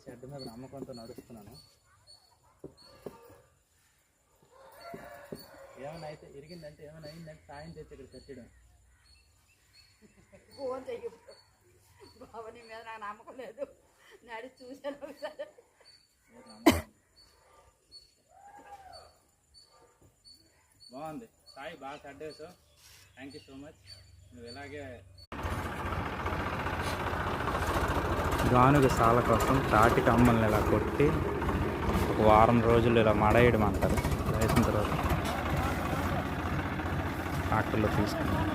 Shed మీద నమ్మకంతో నడుస్తున్నాను. ఏమైనా అయితే ఇరిగిందంటే ఏమైనా అయిందంటే సాయం తెచ్చి ఇక్కడ కట్టడం. ఫోన్ చెయ్యి బాబా, నీ మీద నాకు నమ్మకం లేదు. నడి చూశాను ఒకసారి. బాగుంది సాయి, బాగా కట్టేసావు. Thank you so much. నువ్వు ఇలాగే గానుగ సాల కోసం తాటి కమ్మల్ని ఇలా కొట్టి ఒక వారం రోజులు ఇలా మడేయడం అంటారు. వేసిన తర్వాత ట్రాక్టర్లో తీసుకున్నాం.